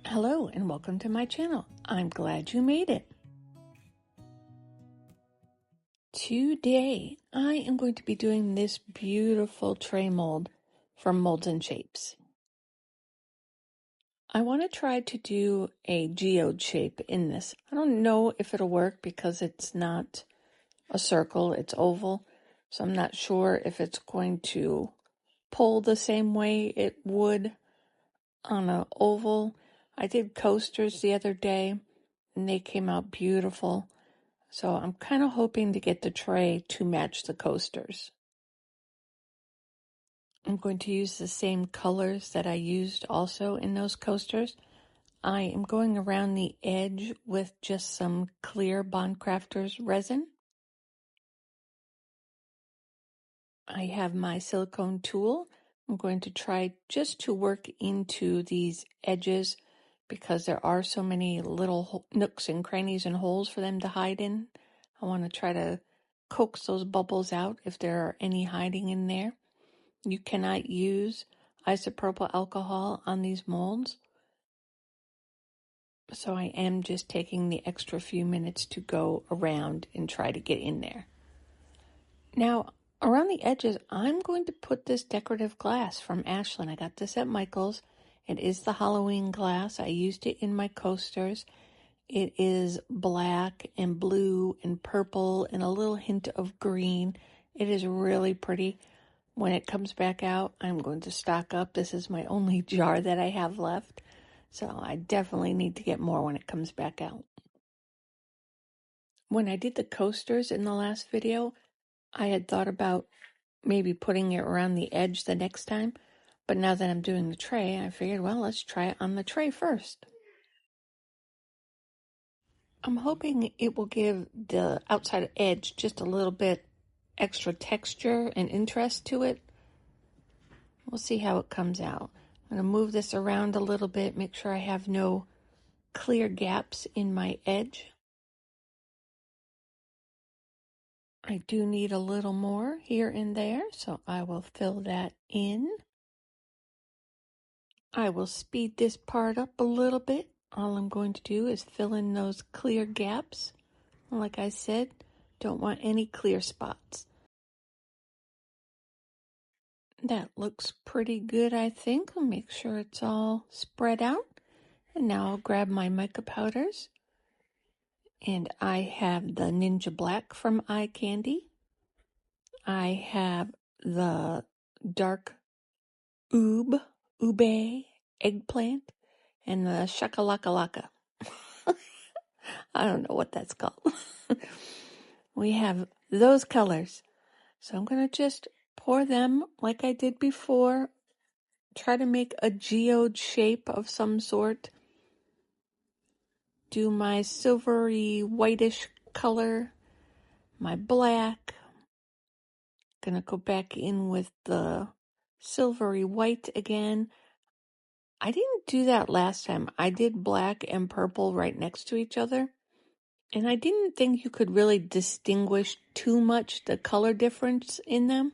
Hello and welcome to my channel. I'm glad you made it. Today I am going to be doing this beautiful tray mold from Molds and Shapes. I want to try to do a geode shape in this. I don't know if it'll work because it's not a circle, it's oval. So I'm not sure if it's going to pull the same way it would on an oval. I did coasters the other day and they came out beautiful. So I'm kind of hoping to get the tray to match the coasters. I'm going to use the same colors that I used also in those coasters. I am going around the edge with just some clear Bond Crafters resin. I have my silicone tool. I'm going to try just to work into these edges because there are so many little nooks and crannies and holes for them to hide in. I want to try to coax those bubbles out if there are any hiding in there. You cannot use isopropyl alcohol on these molds. So I am just taking the extra few minutes to go around and try to get in there. Now, around the edges, I'm going to put this decorative glass from Ashland. I got this at Michael's. It is the Halloween glass. I used it in my coasters. It is black and blue and purple and a little hint of green. It is really pretty. When it comes back out, I'm going to stock up. This is my only jar that I have left. So I definitely need to get more when it comes back out. When I did the coasters in the last video, I had thought about maybe putting it around the edge the next time. But now that I'm doing the tray, I figured, well, let's try it on the tray first. I'm hoping it will give the outside edge just a little bit extra texture and interest to it. We'll see how it comes out. I'm going to move this around a little bit, make sure I have no clear gaps in my edge. I do need a little more here and there, so I will fill that in. I will speed this part up a little bit. All I'm going to do is fill in those clear gaps. Like I said, don't want any clear spots. That looks pretty good, I think. I'll make sure it's all spread out. And now I'll grab my mica powders. And I have the Ninja Black from Eye Candy. I have the dark ube eggplant, and the shakalaka. I don't know what that's called. We have those colors. So I'm going to just pour them like I did before. Try to make a geode shape of some sort. Do my silvery whitish color, my black. Gonna go back in with the silvery white again. I didn't do that last time. I did black and purple right next to each other. And I didn't think you could really distinguish too much the color difference in them.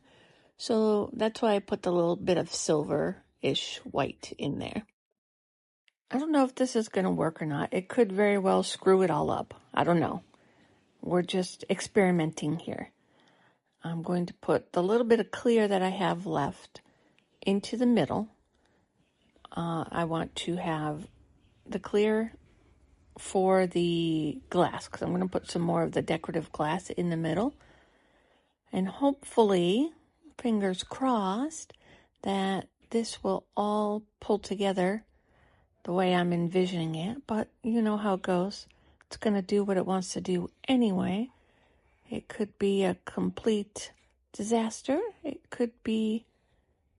So that's why I put the little bit of silver-ish white in there. I don't know if this is going to work or not. It could very well screw it all up. I don't know. We're just experimenting here. I'm going to put the little bit of clear that I have left into the middle. I want to have the clear for the glass because I'm going to put some more of the decorative glass in the middle. And hopefully, fingers crossed, that this will all pull together the way I'm envisioning it. But you know how it goes. It's going to do what it wants to do anyway. It could be a complete disaster. It could be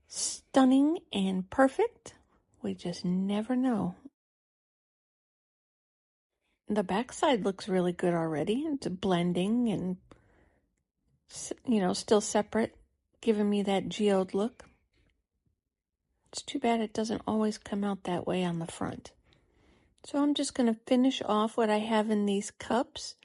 stunning and perfect. We just never know. The backside looks really good already. It's blending and, still separate, giving me that geode look. It's too bad it doesn't always come out that way on the front. So I'm just going to finish off what I have in these cups.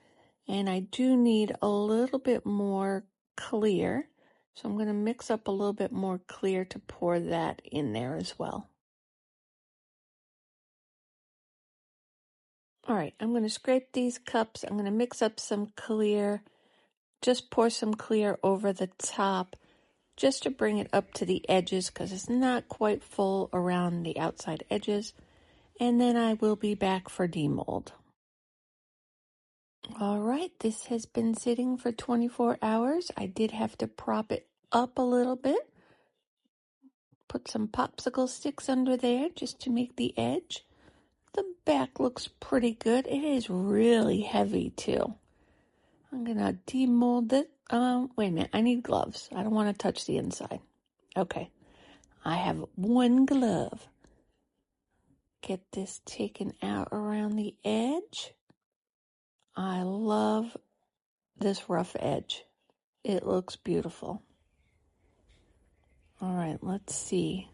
And I do need a little bit more clear. So I'm going to mix up a little bit more clear to pour that in there as well. All right, I'm going to scrape these cups. I'm going to mix up some clear. Just pour some clear over the top just to bring it up to the edges because it's not quite full around the outside edges. And then I will be back for demold. All right, this has been sitting for 24 hours. I did have to prop it up a little bit. Put some popsicle sticks under there just to make the edge. The back looks pretty good. It is really heavy too. I'm gonna demold it. Wait a minute, I need gloves. I don't want to touch the inside. Okay, I have one glove. Get this taken out around the edge. I love this rough edge. It looks beautiful. All right, let's see.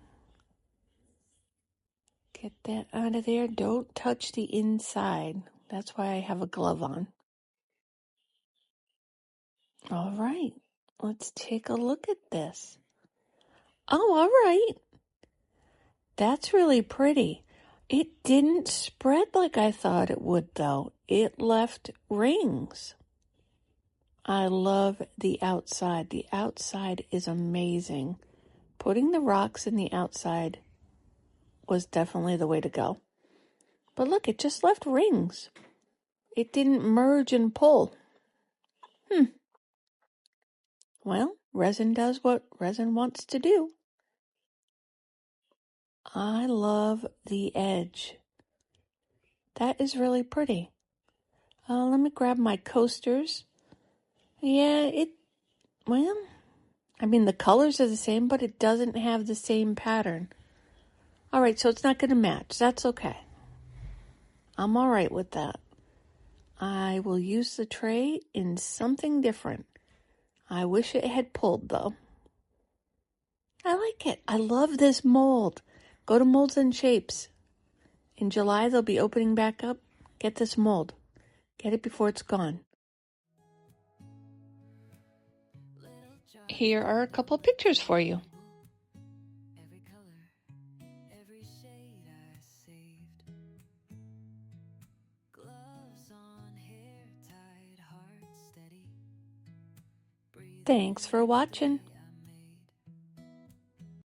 Get that out of there. Don't touch the inside. That's why I have a glove on. All right, let's take a look at this. Oh, all right. That's really pretty. It didn't spread like I thought it would, though. It left rings. I love the outside. The outside is amazing. Putting the rocks in the outside was definitely the way to go. But look, it just left rings. It didn't merge and pull. Well, resin does what resin wants to do. I love the edge. That is really pretty. Let me grab my coasters. Yeah, the colors are the same, but it doesn't have the same pattern. All right, so it's not going to match. That's okay. I'm all right with that. I will use the tray in something different. I wish it had pulled, though. I like it. I love this mold. Go to Molds and Shapes. In July, they'll be opening back up. Get this mold. Get it before it's gone. Here are a couple pictures for you. Thanks for watching.